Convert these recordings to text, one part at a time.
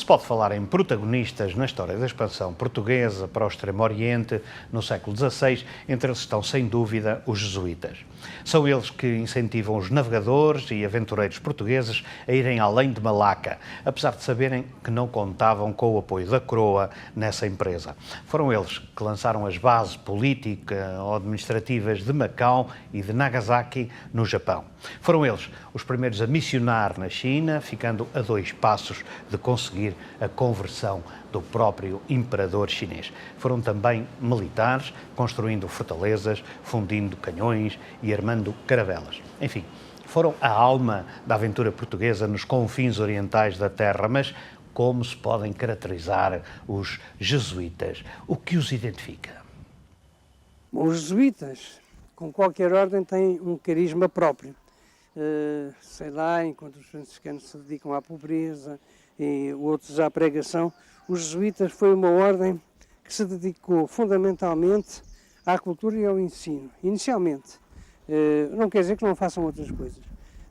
pode falar em protagonistas na história da expansão portuguesa para o Extremo Oriente no século XVI, entre eles estão, sem dúvida, os jesuítas. São eles que incentivam os navegadores e aventureiros portugueses a irem além de Malaca, apesar de saberem que não contavam com o apoio da coroa nessa empresa. Foram eles que lançaram as bases político-administrativas de Macau e de Nagasaki, no Japão. Foram eles os primeiros a missionar na China, ficando a 2 passos de conseguir a conversão do próprio imperador chinês. Foram também militares, construindo fortalezas, fundindo canhões e armando caravelas. Enfim, foram a alma da aventura portuguesa nos confins orientais da terra, mas como se podem caracterizar os jesuítas? O que os identifica? Os jesuítas, com qualquer ordem, têm um carisma próprio. Sei lá, enquanto os franciscanos se dedicam à pobreza e outros à pregação, os jesuítas foi uma ordem que se dedicou fundamentalmente à cultura e ao ensino, inicialmente. Não quer dizer que não façam outras coisas,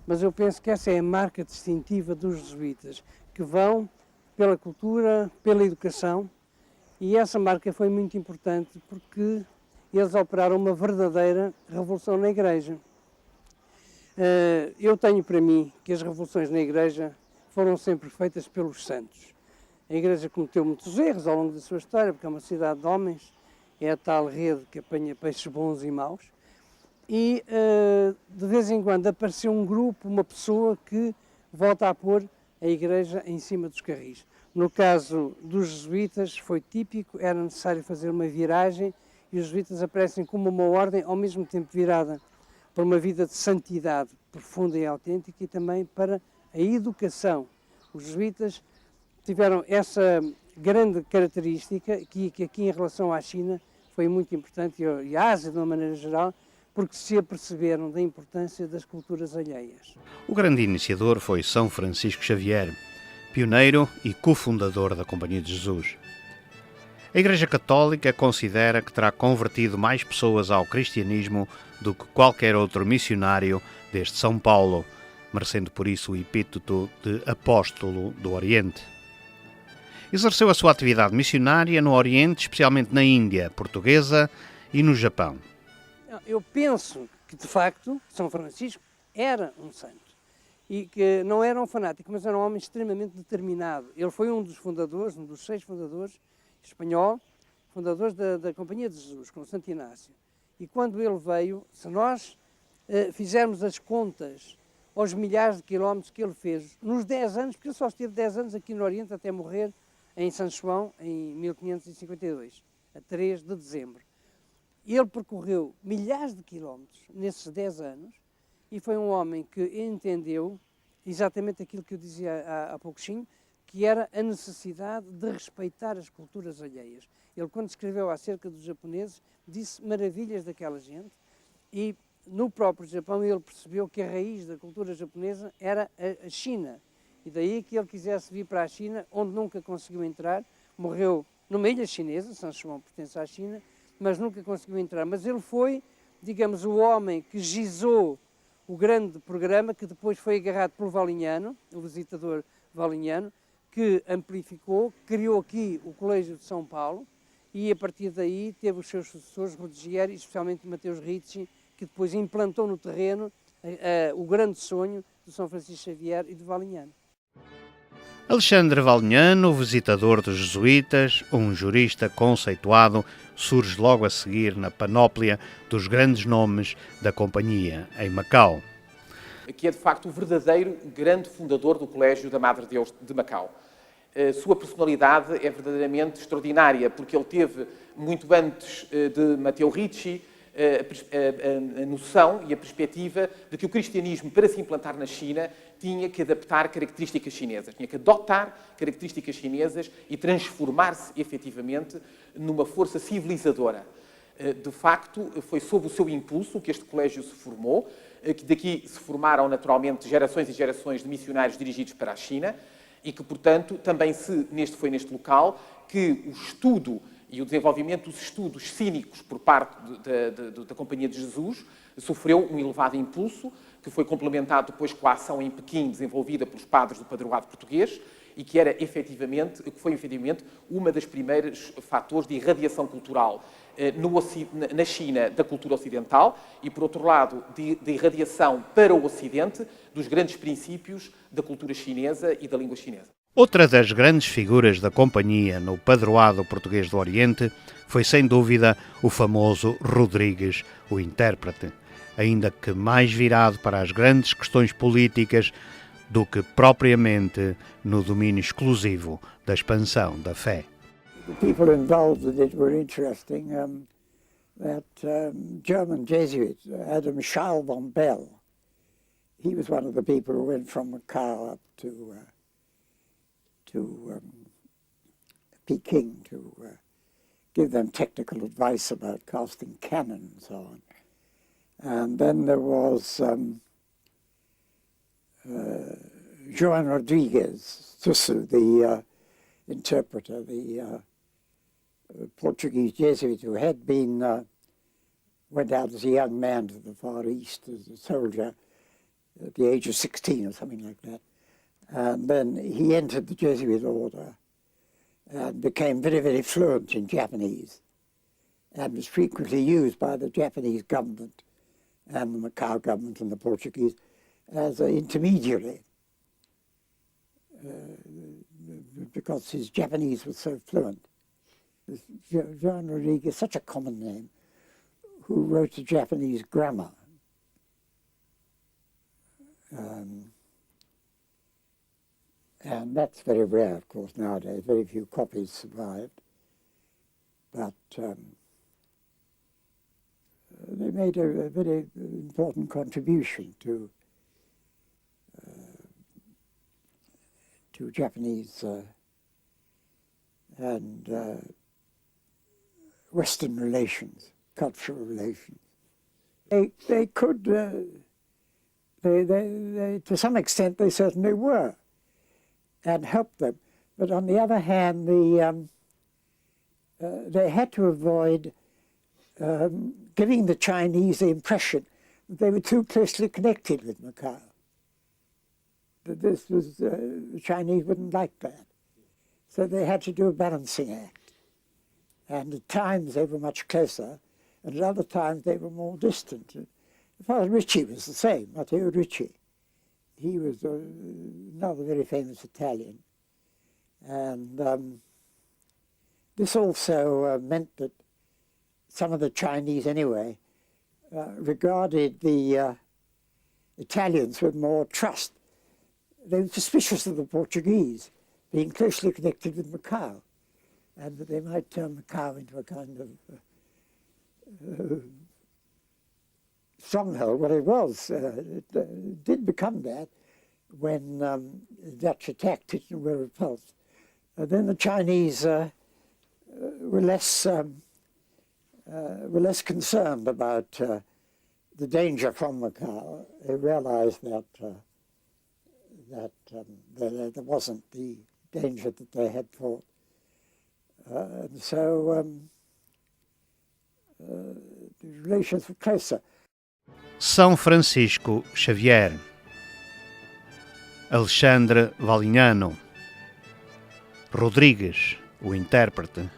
mas eu penso que essa é a marca distintiva dos jesuítas, que vão pela cultura, pela educação, e essa marca foi muito importante porque eles operaram uma verdadeira revolução na Igreja. Eu tenho para mim que as revoluções na Igreja foram sempre feitas pelos santos. A Igreja cometeu muitos erros ao longo da sua história, porque é uma cidade de homens, é a tal rede que apanha peixes bons e maus, e de vez em quando apareceu um grupo, uma pessoa que volta a pôr a Igreja em cima dos carris. No caso dos jesuítas foi típico, era necessário fazer uma viragem, e os jesuítas aparecem como uma ordem ao mesmo tempo virada para uma vida de santidade profunda e autêntica e também para a educação. Os jesuítas tiveram essa grande característica que aqui em relação à China foi muito importante, e à Ásia de uma maneira geral, porque se aperceberam da importância das culturas alheias. O grande iniciador foi São Francisco Xavier, pioneiro e cofundador da Companhia de Jesus. A Igreja Católica considera que terá convertido mais pessoas ao cristianismo do que qualquer outro missionário desde São Paulo, merecendo por isso o epíteto de Apóstolo do Oriente. Exerceu a sua atividade missionária no Oriente, especialmente na Índia portuguesa e no Japão. Eu penso que, de facto, São Francisco era um santo e que não era um fanático, mas era um homem extremamente determinado. Ele foi um dos fundadores, um dos 6 fundadores espanhol, fundadores da Companhia de Jesus, com Santo Inácio. E quando ele veio, se nós fizermos as contas aos milhares de quilómetros que ele fez, nos 10 anos, porque ele só esteve 10 anos aqui no Oriente até morrer em São João, em 1552, a 3 de dezembro. Ele percorreu milhares de quilómetros nesses 10 anos e foi um homem que entendeu exatamente aquilo que eu dizia há pouquinho, que era a necessidade de respeitar as culturas alheias. Ele, quando escreveu acerca dos japoneses, disse maravilhas daquela gente e no próprio Japão ele percebeu que a raiz da cultura japonesa era a China. E daí que ele quisesse vir para a China, onde nunca conseguiu entrar, morreu numa ilha chinesa, São João pertence à China, mas nunca conseguiu entrar. Mas ele foi, digamos, o homem que gizou o grande programa que depois foi agarrado pelo Valiniano, o visitador Valiniano, que amplificou, criou aqui o Colégio de São Paulo e a partir daí teve os seus sucessores, Rodigieri, especialmente Mateus Ricci, que depois implantou no terreno o grande sonho de São Francisco Xavier e de Valiniano. Alexandre Valiniano, visitador dos jesuítas, um jurista conceituado, surge logo a seguir na panóplia dos grandes nomes da companhia em Macau. Que é de facto o verdadeiro grande fundador do Colégio da Madre Deus de Macau. A sua personalidade é verdadeiramente extraordinária, porque ele teve, muito antes de Matteo Ricci, a noção e a perspectiva de que o cristianismo, para se implantar na China, tinha que adaptar características chinesas, tinha que adotar características chinesas e transformar-se, efetivamente, numa força civilizadora. De facto, foi sob o seu impulso que este colégio se formou, que daqui se formaram, naturalmente, gerações e gerações de missionários dirigidos para a China, e que, portanto, também foi neste local que o estudo e o desenvolvimento dos estudos cínicos por parte da Companhia de Jesus sofreu um elevado impulso, que foi complementado depois com a ação em Pequim desenvolvida pelos padres do padroado português, e que foi efetivamente uma das primeiras fatores de irradiação cultural na China da cultura ocidental e, por outro lado, de irradiação para o Ocidente dos grandes princípios da cultura chinesa e da língua chinesa. Outra das grandes figuras da companhia no padroado português do Oriente foi, sem dúvida, o famoso Rodrigues, o intérprete, ainda que mais virado para as grandes questões políticas do que propriamente no domínio exclusivo da expansão da fé. The people involved in it were interesting. German Jesuit, Adam Schall von Bell, he was one of the people who went from Macau up to Peking to give them technical advice about casting cannon and so on. And then there was João Rodrigues Sussu, the interpreter, the Portuguese Jesuit who had been, went out as a young man to the Far East as a soldier at the age of 16 or something like that. And then he entered the Jesuit order and became very, very fluent in Japanese and was frequently used by the Japanese government and the Macau government and the Portuguese as an intermediary because his Japanese was so fluent. João Rodrigues, such a common name, who wrote the Japanese grammar. And that's very rare, of course, nowadays. Very few copies survived. But they made a very important contribution to Japanese and Western relations, cultural relations. They could, to some extent, they certainly were, and helped them. But on the other hand, they had to avoid giving the Chinese the impression that they were too closely connected with Macau. That this was, the Chinese wouldn't like that. So they had to do a balancing act. And at times they were much closer, and at other times they were more distant. Father Ricci was the same, Matteo Ricci. He was another very famous Italian. And this also meant that some of the Chinese, anyway, regarded the Italians with more trust. They were suspicious of the Portuguese being closely connected with Macau, and that they might turn Macau into a kind of stronghold. Well, it was. It did become that when the Dutch attacked it and were repulsed. Then the Chinese were less concerned about the danger from Macau. They realized that there wasn't the danger that they had thought. And so the relations were closer. São Francisco Xavier, Alexandre Valignano, Rodrigues, o intérprete,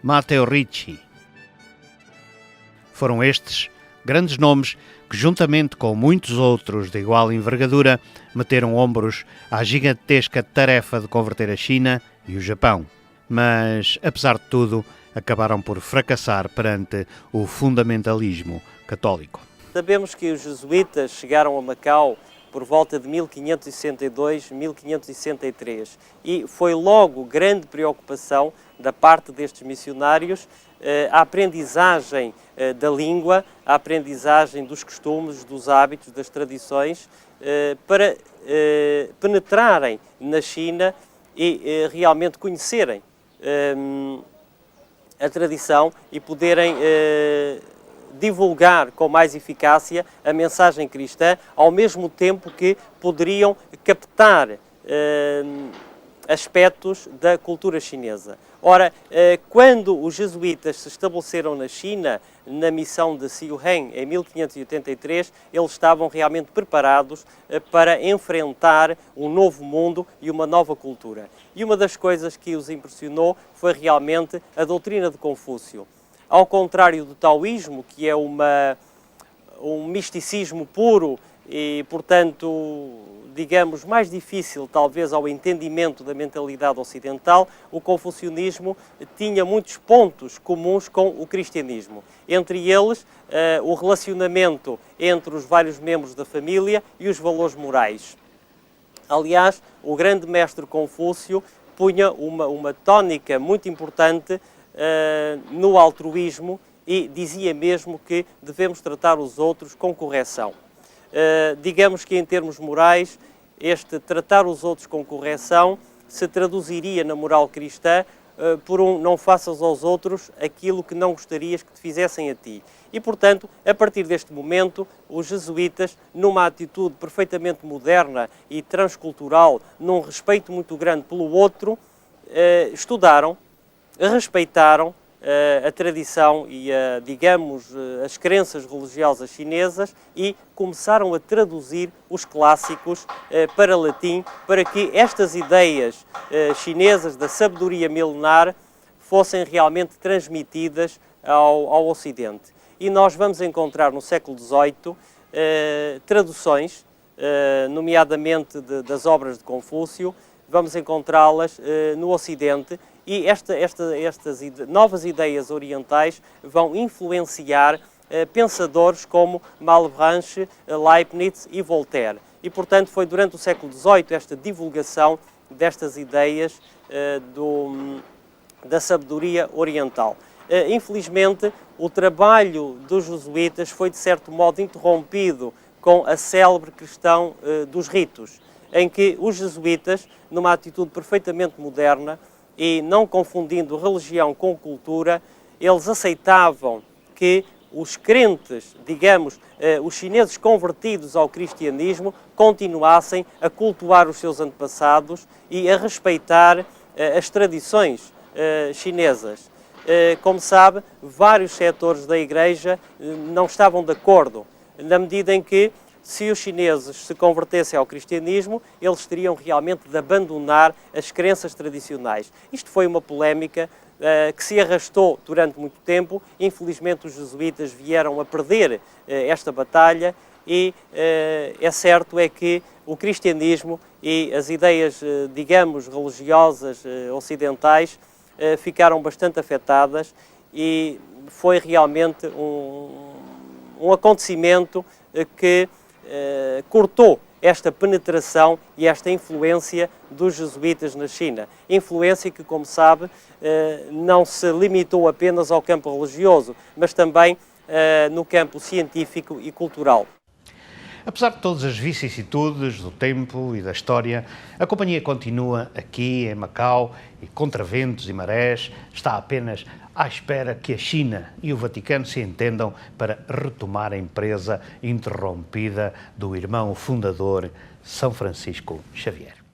Matteo Ricci. Foram estes grandes nomes que, juntamente com muitos outros de igual envergadura, meteram ombros à gigantesca tarefa de converter a China e o Japão. Mas, apesar de tudo, acabaram por fracassar perante o fundamentalismo católico. Sabemos que os jesuítas chegaram a Macau por volta de 1562, 1563 e foi logo grande preocupação da parte destes missionários a aprendizagem da língua, a aprendizagem dos costumes, dos hábitos, das tradições, para penetrarem na China e realmente conhecerem a tradição e poderem divulgar com mais eficácia a mensagem cristã, ao mesmo tempo que poderiam captar aspectos da cultura chinesa. Ora, quando os jesuítas se estabeleceram na China, na missão de Siuheng, em 1583, eles estavam realmente preparados para enfrentar um novo mundo e uma nova cultura. E uma das coisas que os impressionou foi realmente a doutrina de Confúcio. Ao contrário do taoísmo, que é um misticismo puro e, portanto, digamos, mais difícil talvez ao entendimento da mentalidade ocidental, o confucionismo tinha muitos pontos comuns com o cristianismo. Entre eles, o relacionamento entre os vários membros da família e os valores morais. Aliás, o grande mestre Confúcio punha uma tónica muito importante no altruísmo e dizia mesmo que devemos tratar os outros com correção. Digamos que em termos morais, este tratar os outros com correção se traduziria na moral cristã por não faças aos outros aquilo que não gostarias que te fizessem a ti. E, portanto, a partir deste momento, os jesuítas, numa atitude perfeitamente moderna e transcultural, num respeito muito grande pelo outro, estudaram, respeitaram a tradição e, digamos, as crenças religiosas chinesas e começaram a traduzir os clássicos para latim, para que estas ideias chinesas da sabedoria milenar fossem realmente transmitidas ao Ocidente. E nós vamos encontrar no século XVIII traduções, nomeadamente das obras de Confúcio, vamos encontrá-las no Ocidente. E estas novas ideias orientais vão influenciar pensadores como Malebranche, Leibniz e Voltaire. E, portanto, foi durante o século XVIII esta divulgação destas ideias da sabedoria oriental. Infelizmente, o trabalho dos jesuítas foi, de certo modo, interrompido com a célebre questão dos ritos, em que os jesuítas, numa atitude perfeitamente moderna, e não confundindo religião com cultura, eles aceitavam que os crentes, digamos, os chineses convertidos ao cristianismo, continuassem a cultuar os seus antepassados e a respeitar as tradições chinesas. Como sabe, vários setores da Igreja não estavam de acordo, na medida em que, se os chineses se convertessem ao cristianismo, eles teriam realmente de abandonar as crenças tradicionais. Isto foi uma polémica que se arrastou durante muito tempo. Infelizmente, os jesuítas vieram a perder esta batalha e é certo que o cristianismo e as ideias, digamos, religiosas ocidentais ficaram bastante afetadas e foi realmente um acontecimento que cortou esta penetração e esta influência dos jesuítas na China. Influência que, como sabe, não se limitou apenas ao campo religioso, mas também no campo científico e cultural. Apesar de todas as vicissitudes do tempo e da história, a companhia continua aqui em Macau e, contra ventos e marés, está apenas à espera que a China e o Vaticano se entendam para retomar a empresa interrompida do irmão fundador São Francisco Xavier.